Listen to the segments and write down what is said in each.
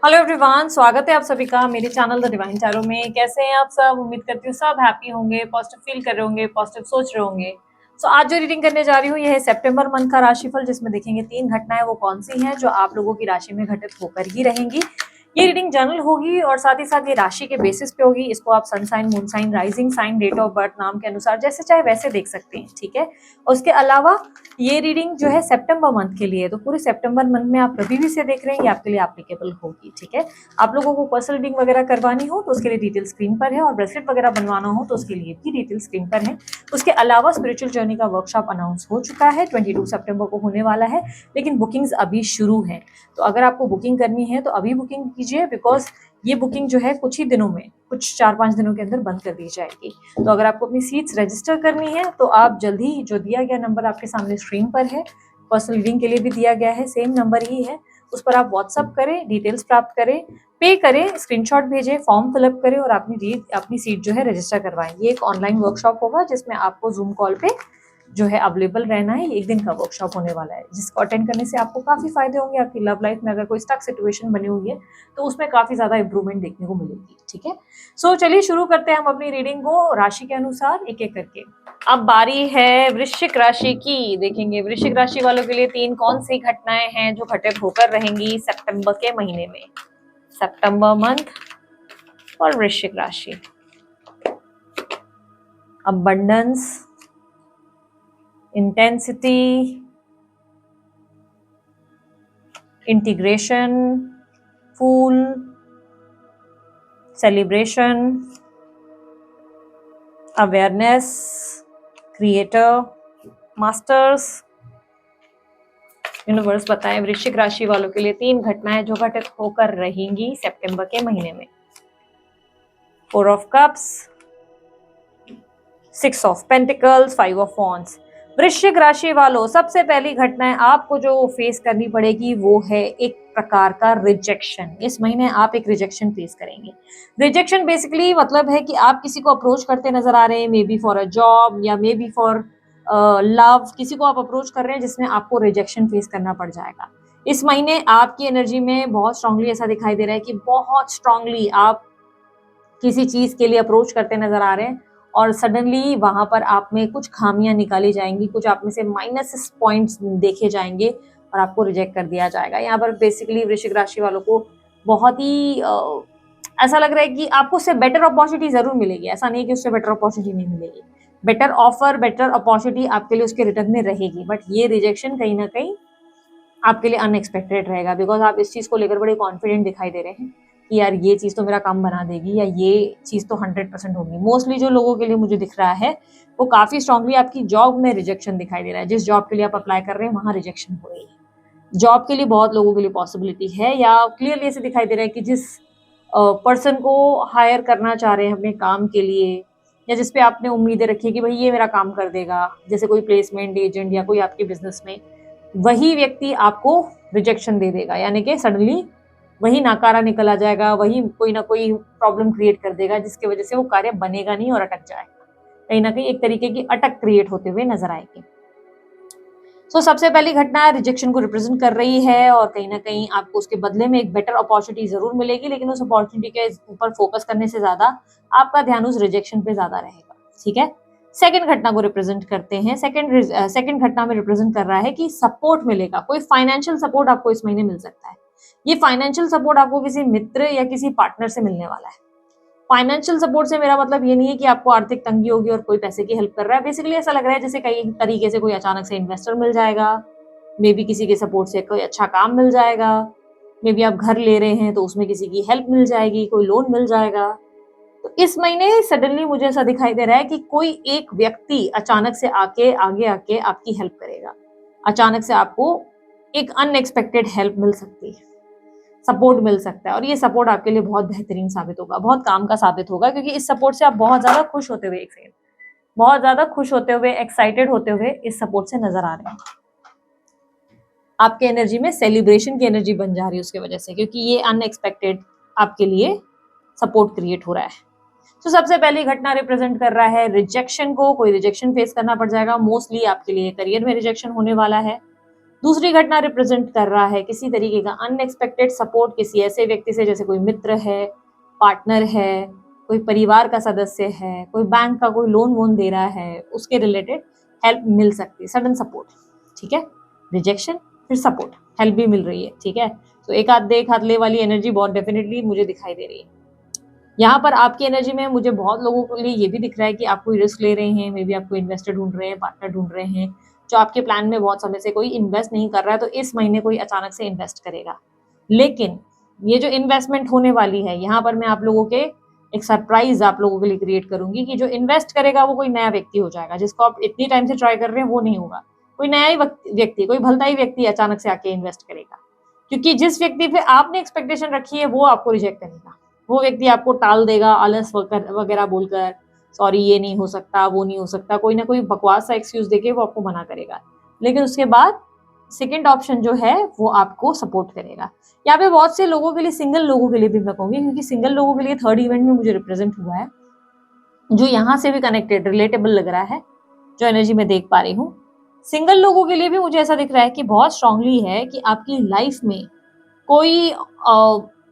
Hello everyone, स्वागत है आप सभी का मेरे चैनल द डिवाइन टैरो में। कैसे हैं आप सब? उम्मीद करती हूँ सब हैप्पी होंगे, पॉजिटिव फील कर रहे होंगे, पॉजिटिव सोच रहे होंगे। आज जो रीडिंग करने जा रही हूँ यह है सितंबर मंथ का राशिफल, जिसमें देखेंगे 3 घटनाएं वो कौन सी हैं जो आप लोगों की राशि में घटित होकर ही रहेंगी। ये रीडिंग जनरल होगी और साथ ही साथ ये राशि के बेसिस पे होगी। इसको आप sun sign, moon sign, rising sign, date of birth नाम के अनुसार जैसे चाहे वैसे देख सकते हैं, ठीक है। उसके अलावा ये रीडिंग जो है सितंबर मंथ के लिए, तो पूरे सितंबर मंथ में आप कभी भी से देख रहे हैं, ये आपके लिए एप्लीकेबल होगी, ठीक है। आप लोगों को पर्सनल रीडिंग वगैरह करवानी हो तो उसके लिए डिटेल स्क्रीन पर है, और ब्रेसलेट वगैरह बनवाना हो तो उसके लिए भी डिटेल स्क्रीन पर है। उसके अलावा स्पिरिचुअल जर्नी का वर्कशॉप अनाउंस हो चुका है, 22 सितंबर को होने वाला है, लेकिन बुकिंग्स अभी शुरू है। तो अगर आपको बुकिंग करनी है तो अभी बुकिंग कीजिए, बिकॉज ये बुकिंग जो है कुछ ही दिनों में, कुछ 4-5 दिनों के अंदर बंद कर दी जाएगी। तो अगर आपको अपनी सीट्स रजिस्टर करनी है तो आप जल्दी ही, जो दिया गया नंबर आपके सामने स्क्रीन पर है, पर्सनल रीडिंग के लिए भी दिया गया है, सेम नंबर ही है, उस पर आप व्हाट्सअप करें, डिटेल्स प्राप्त करें, पे करें, स्क्रीनशॉट भेजें, फॉर्म फिलअप करें और अपनी सीट जो है रजिस्टर करवाएं। ये एक ऑनलाइन वर्कशॉप होगा जिसमें आपको जूम कॉल पे जो है अवेलेबल रहना है। 1 दिन का वर्कशॉप होने वाला है, जिसको अटेंड करने से आपको काफी फायदे होंगे। आपकी लव लाइफ में अगर कोई स्टक सिचुएशन बनी हुई है तो उसमें काफी ज्यादा इंप्रूवमेंट देखने को मिलेगी, ठीक है। चलिए शुरू करते हैं हम अपनी रीडिंग को राशि के अनुसार एक एक करके। अब बारी है वृश्चिक राशि की। देखेंगे वृश्चिक राशि वालों के लिए 3 कौन सी घटनाएं हैं जो घटित होकर रहेंगी सितंबर के महीने में, सितंबर मंथ और वृश्चिक राशि। Abundance, intensity, integration, fool, celebration, awareness, creator, masters. Universe बताएं वृश्चिक राशि वालों के लिए 3 घटनाएं जो घटित होकर रहेंगी सितंबर के महीने में। 4 of cups, 6 of pentacles, 5 of wands. वृश्चिक राशि वालों, सबसे पहली घटनाएं आपको जो फेस करनी पड़ेगी वो है एक प्रकार का रिजेक्शन। इस महीने आप एक रिजेक्शन फेस करेंगे। रिजेक्शन बेसिकली मतलब है कि आप किसी को अप्रोच करते नजर आ रहे हैं, may be for a job या मे बी फॉर लव। किसी को आप अप्रोच कर रहे हैं जिसमें आपको रिजेक्शन फेस करना पड़ जाएगा। इस महीने आपकी एनर्जी में बहुत स्ट्रांगली ऐसा दिखाई दे रहा है कि बहुत स्ट्रांगली आप किसी चीज के लिए अप्रोच करते नजर आ रहे हैं और सडनली वहां पर आप में कुछ खामियां निकाली जाएंगी, कुछ आप में से माइनस पॉइंट्स देखे जाएंगे और आपको रिजेक्ट कर दिया जाएगा। यहाँ पर बेसिकली वृश्चिक राशि वालों को बहुत ही ऐसा लग रहा है कि आपको उससे बेटर अपॉर्चुनिटी जरूर मिलेगी। ऐसा नहीं है कि उससे बेटर अपॉर्चुनिटी नहीं मिलेगी, बेटर ऑफर, बेटर अपॉर्चुनिटी आपके लिए उसके रिटर्न में रहेगी। बट ये रिजेक्शन कहीं ना कहीं आपके लिए अनएक्सपेक्टेड रहेगा, बिकॉज आप इस चीज को लेकर बड़े कॉन्फिडेंट दिखाई दे रहे हैं कि यार ये चीज तो मेरा काम बना देगी, या ये चीज तो 100% होगी। मोस्टली जो लोगों के लिए मुझे दिख रहा है वो काफी स्ट्रांगली आपकी जॉब में रिजेक्शन दिखाई दे रहा है। जिस जॉब के लिए आप अप्लाई कर रहे हैं वहां रिजेक्शन हो रही है। जॉब के लिए बहुत लोगों के लिए पॉसिबिलिटी है, या क्लियरली ऐसे दिखाई दे रहा है कि जिस पर्सन को हायर करना चाह रहे हैं अपने काम के लिए, या जिसपे आपने उम्मीदें रखी कि भाई ये मेरा काम कर देगा, जैसे कोई प्लेसमेंट एजेंट या कोई आपके बिजनेस में, वही व्यक्ति आपको रिजेक्शन दे देगा। यानी कि सडनली वही नाकारा निकल आ जाएगा, वही कोई ना कोई प्रॉब्लम क्रिएट कर देगा, जिसकी वजह से वो कार्य बनेगा नहीं और अटक जाएगा। कहीं ना कहीं एक तरीके की अटक क्रिएट होते हुए नजर आएगी। सबसे पहली घटना रिजेक्शन को रिप्रेजेंट कर रही है, और कहीं ना कहीं आपको उसके बदले में एक बेटर अपॉर्चुनिटी जरूर मिलेगी, लेकिन उस अपॉर्चुनिटी के ऊपर फोकस करने से ज्यादा आपका ध्यान उस रिजेक्शन पे ज्यादा रहेगा, ठीक है। सेकंड घटना को रिप्रेजेंट करते हैं। सेकंड घटना में रिप्रेजेंट कर रहा है कि सपोर्ट मिलेगा, कोई फाइनेंशियल सपोर्ट आपको इस महीने मिल सकता है। ये फाइनेंशियल सपोर्ट आपको किसी मित्र या किसी पार्टनर से मिलने वाला है। फाइनेंशियल सपोर्ट से मेरा मतलब ये नहीं है कि आपको आर्थिक तंगी होगी और कोई पैसे की हेल्प कर रहा है। बेसिकली ऐसा लग रहा है जैसे कई तरीके से कोई अचानक से इन्वेस्टर मिल जाएगा, मे बी किसी के सपोर्ट से कोई अच्छा काम मिल जाएगा, मे बी आप घर ले रहे हैं तो उसमें किसी की हेल्प मिल जाएगी, कोई लोन मिल जाएगा। तो इस महीने सडनली मुझे ऐसा दिखाई दे रहा है कि कोई एक व्यक्ति अचानक से आगे आके आपकी हेल्प करेगा। अचानक से आपको एक अनएक्सपेक्टेड हेल्प मिल सकती है, सपोर्ट मिल सकता है, और ये सपोर्ट आपके लिए बहुत बेहतरीन साबित होगा, बहुत काम का साबित होगा, क्योंकि इस सपोर्ट से आप बहुत ज्यादा खुश होते हुए, एक सेकंड, बहुत ज्यादा खुश होते हुए, एक्साइटेड होते हुए इस सपोर्ट से नजर आ रहे हैं। आपके एनर्जी में सेलिब्रेशन की एनर्जी बन जा रही है उसके वजह से, क्योंकि ये अनएक्सपेक्टेड आपके लिए सपोर्ट क्रिएट हो रहा है। सबसे पहली घटना रिप्रेजेंट कर रहा है रिजेक्शन को। कोई रिजेक्शन फेस करना पड़ जाएगा, मोस्टली आपके लिए करियर में रिजेक्शन होने वाला है, दूसरी घटना रिप्रेजेंट कर रहा है किसी तरीके का अनएक्सपेक्टेड सपोर्ट किसी ऐसे व्यक्ति से, जैसे कोई मित्र है, पार्टनर है, कोई परिवार का सदस्य है, कोई बैंक का कोई लोन वोन दे रहा है, उसके रिलेटेड हेल्प मिल सकती है, सडन सपोर्ट। ठीक है, रिजेक्शन फिर सपोर्ट, हेल्प भी मिल रही है। ठीक है, तो एक हाथ दे एक हाथ ले वाली एनर्जी बहुत डेफिनेटली मुझे दिखाई दे रही है। यहाँ पर आपकी एनर्जी में मुझे बहुत लोगों के लिए ये भी दिख रहा है कि आप कोई रिस्क ले रहे हैं, मे बी आप कोई इन्वेस्टर ढूंढ रहे हैं, पार्टनर ढूंढ रहे हैं जो आपके प्लान में बहुत समय से कोई इन्वेस्ट नहीं कर रहा है, तो इस महीने कोई अचानक से इन्वेस्ट करेगा। लेकिन ये जो इन्वेस्टमेंट होने वाली है, यहाँ पर मैं आप लोगों के एक सरप्राइज आप लोगों के लिए क्रिएट करूंगी कि जो इन्वेस्ट करेगा वो कोई नया व्यक्ति हो जाएगा, जिसको आप इतनी टाइम से ट्राई कर रहे हैं वो नहीं होगा, कोई नया ही व्यक्ति, कोई भलता ही व्यक्ति अचानक से आके इन्वेस्ट करेगा। क्योंकि जिस व्यक्ति पे आपने एक्सपेक्टेशन रखी है वो आपको रिजेक्ट करेगा, वो व्यक्ति आपको टाल देगा आलस वगैरह बोलकर, सॉरी ये नहीं हो सकता, वो नहीं हो सकता, कोई ना कोई बकवास सा एक्सक्यूज देके वो आपको मना करेगा। लेकिन उसके बाद सेकंड ऑप्शन जो है वो आपको सपोर्ट करेगा। यहाँ पे बहुत से लोगों के लिए, सिंगल लोगों के लिए भी मैं कहूँगी, क्योंकि सिंगल लोगों के लिए थर्ड इवेंट में मुझे रिप्रेजेंट हुआ है, जो यहाँ से भी कनेक्टेड रिलेटेबल लग रहा है, जो एनर्जी में देख पा रही हूँ। सिंगल लोगों के लिए भी मुझे ऐसा दिख रहा है कि बहुत स्ट्रांगली है कि आपकी लाइफ में कोई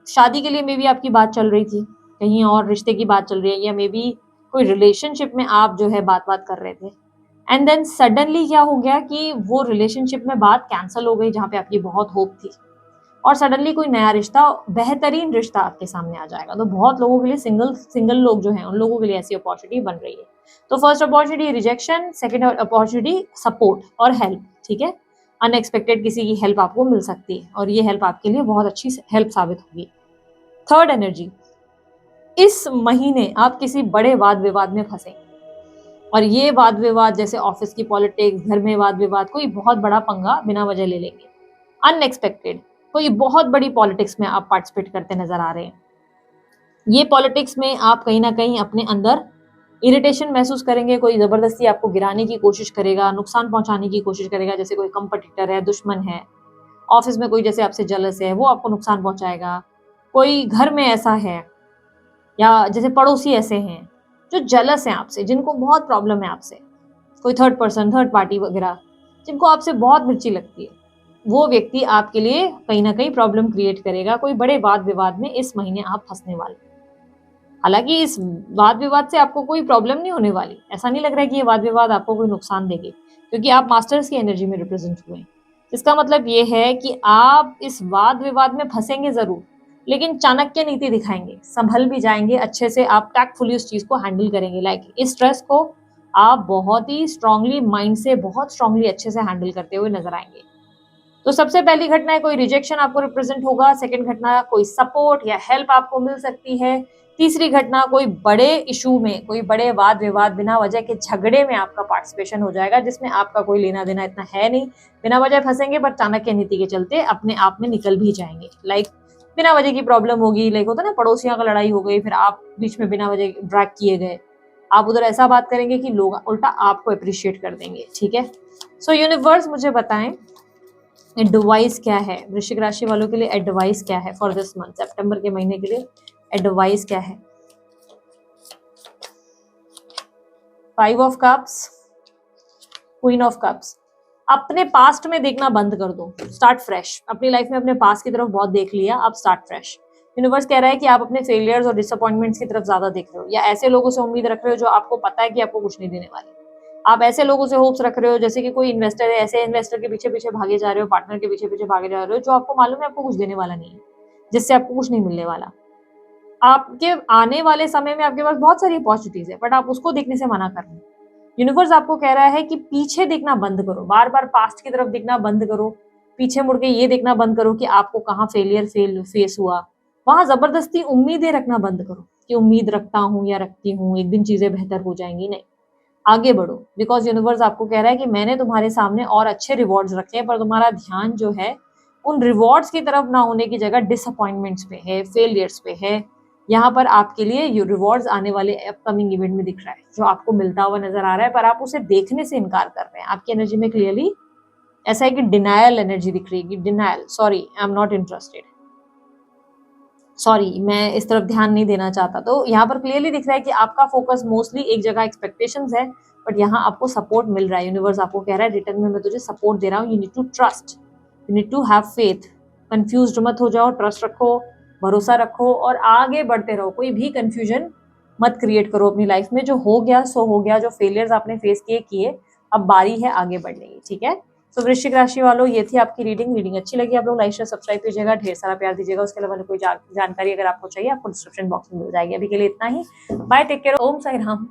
शादी के लिए मे बी आपकी बात चल रही थी, कहीं और रिश्ते की बात चल रही है, या मे बी कोई रिलेशनशिप में आप जो है बात कर रहे थे, एंड देन सडनली क्या हो गया कि वो रिलेशनशिप में बात कैंसिल हो गई जहाँ पे आपकी बहुत होप थी, और सडनली कोई नया रिश्ता, बेहतरीन रिश्ता आपके सामने आ जाएगा। तो बहुत लोगों के लिए सिंगल लोग जो हैं उन लोगों के लिए ऐसी अपॉर्चुनिटी बन रही है। तो first opportunity rejection, second opportunity support और हेल्प। ठीक है, अनएक्सपेक्टेड किसी की हेल्प आपको मिल सकती है और ये हेल्प आपके लिए बहुत अच्छी हेल्प साबित होगी। थर्ड एनर्जी, इस महीने आप किसी बड़े वाद विवाद में फंसेंगे, और ये वाद विवाद जैसे ऑफिस की पॉलिटिक्स, घर में वाद विवाद, कोई बहुत बड़ा पंगा बिना वजह ले लेंगे, अनएक्सपेक्टेड कोई बहुत बड़ी पॉलिटिक्स में आप पार्टिसिपेट करते नजर आ रहे हैं। ये पॉलिटिक्स में आप कहीं ना कहीं अपने अंदर इरिटेशन महसूस करेंगे, कोई जबरदस्ती आपको गिराने की कोशिश करेगा, नुकसान पहुंचाने की कोशिश करेगा, जैसे कोई कंपटीटर है, दुश्मन है, ऑफिस में कोई जैसे आपसे जलस है वो आपको नुकसान पहुंचाएगा, कोई घर में ऐसा है, या जैसे पड़ोसी ऐसे हैं जो जलस हैं आपसे, जिनको बहुत प्रॉब्लम है आपसे, कोई थर्ड पर्सन, थर्ड पार्टी वगैरह जिनको आपसे बहुत मिर्ची लगती है, वो व्यक्ति आपके लिए कहीं ना कहीं प्रॉब्लम क्रिएट करेगा। कोई बड़े वाद विवाद में इस महीने आप फंसने वाले। हालांकि इस वाद विवाद से आपको कोई प्रॉब्लम नहीं होने वाली, ऐसा नहीं लग रहा है कि ये वाद विवाद आपको कोई नुकसान देगी, क्योंकि आप मास्टर्स की एनर्जी में रिप्रेजेंट हुए हैं। इसका मतलब ये है कि आप इस वाद विवाद में फंसेंगे जरूर, लेकिन चाणक्य नीति दिखाएंगे, संभल भी जाएंगे अच्छे से, आप टैक्टफुली उस चीज को हैंडल करेंगे। लाइक इस स्ट्रेस को आप बहुत ही स्ट्रांगली माइंड से, बहुत स्ट्रांगली अच्छे से हैंडल करते हुए नजर आएंगे। तो सबसे पहली घटना है कोई रिजेक्शन आपको रिप्रेजेंट होगा, सेकंड घटना कोई सपोर्ट या हेल्प आपको मिल सकती है, तीसरी घटना कोई बड़े इशू में, कोई बड़े वाद विवाद, बिना वजह के झगड़े में आपका पार्टिसिपेशन हो जाएगा, जिसमें आपका कोई लेना देना इतना है नहीं, बिना वजह फंसेंगे, पर चाणक्य नीति के चलते अपने आप में निकल भी जाएंगे। लाइक बिना वजह की प्रॉब्लम होगी, लाइक होता ना पड़ोसियों का लड़ाई हो गई, फिर आप बीच में बिना वजह ड्रैग किए गए, आप उधर ऐसा बात करेंगे कि लोग उल्टा आपको अप्रिशिएट कर देंगे। ठीक है, सो यूनिवर्स मुझे बताएं एडवाइस क्या है वृश्चिक राशि वालों के लिए, एडवाइस क्या है फॉर दिस मंथ, सितंबर के महीने के लिए एडवाइस क्या है। 5 of cups, queen of cups. अपने पास्ट में देखना बंद कर दो, स्टार्ट फ्रेश। अपनी लाइफ में अपने पास्ट की तरफ बहुत देख लिया, अब स्टार्ट फ्रेश। यूनिवर्स कह रहा है कि आप अपने फेलियर्स और डिसअपॉइंटमेंट्स की तरफ ज्यादा देख रहे हो, या ऐसे लोगों से उम्मीद रख रहे हो जो आपको पता है कि आपको कुछ नहीं देने वाले। आप ऐसे लोगों से होप्स रख रहे हो, जैसे कि कोई इन्वेस्टर है, ऐसे इन्वेस्टर के पीछे पीछे भागे जा रहे हो, पार्टनर के पीछे पीछे भागे जा रहे हो, जो आपको मालूम है आपको कुछ देने वाला नहीं है, जिससे आपको कुछ नहीं मिलने वाला। आपके आने वाले समय में आपके पास बहुत सारी अपॉर्चुनिटीज है, बट आप उसको देखने से मना कर रहे हो। यूनिवर्स आपको कह रहा है कि पीछे देखना बंद करो, बार बार पास्ट की तरफ देखना बंद करो, पीछे मुड़ के ये देखना बंद करो कि आपको कहाँ फेलियर फेस हुआ, वहां जबरदस्ती उम्मीदें रखना बंद करो कि उम्मीद रखता हूँ या रखती हूँ एक दिन चीजें बेहतर हो जाएंगी। नहीं, आगे बढ़ो, बिकॉज यूनिवर्स आपको कह रहा है कि मैंने तुम्हारे सामने और अच्छे रिवॉर्ड्स रखे हैं, पर तुम्हारा ध्यान जो है उन रिवॉर्ड्स की तरफ ना होने की जगह डिसअपॉइंटमेंट्स पे है, फेलियर्स पे है। यहाँ पर आपके लिए ये रिवॉर्ड्स आने वाले अपकमिंग इवेंट में दिख रहा है, जो आपको मिलता हुआ नजर आ रहा है, पर आप उसे देखने से इनकार कर रहे हैं। आपकी एनर्जी में क्लियरली ऐसा है कि डिनायल एनर्जी दिख रही है, denial, sorry I am not interested, sorry मैं इस तरफ ध्यान नहीं देना चाहता। तो यहाँ पर क्लियरली दिख रहा है कि आपका फोकस मोस्टली एक जगह एक्सपेक्टेशंस है, बट यहाँ आपको सपोर्ट मिल रहा है। यूनिवर्स आपको कह रहा है रिटर्न में मैं तुझे सपोर्ट दे रहा हूँ, you need to trust. You need to have faith, confused मत हो जाओ, ट्रस्ट रखो, भरोसा रखो और आगे बढ़ते रहो। कोई भी कंफ्यूजन मत क्रिएट करो अपनी लाइफ में। जो हो गया सो हो गया, जो फेलियर्स आपने फेस किए, अब बारी है आगे बढ़ने की, ठीक है। तो वृश्चिक राशि वालों, ये थी आपकी रीडिंग अच्छी लगी आप लोग लाइक शेयर सब्सक्राइब कीजिएगा, ढेर सारा प्यार दीजिएगा। उसके अलावा कोई जानकारी अगर आपको चाहिए आपको डिस्क्रिप्शन बॉक्स में मिल जाएगी। अभी के लिए इतना ही, बाय, टेक केयर, ओम साई राम।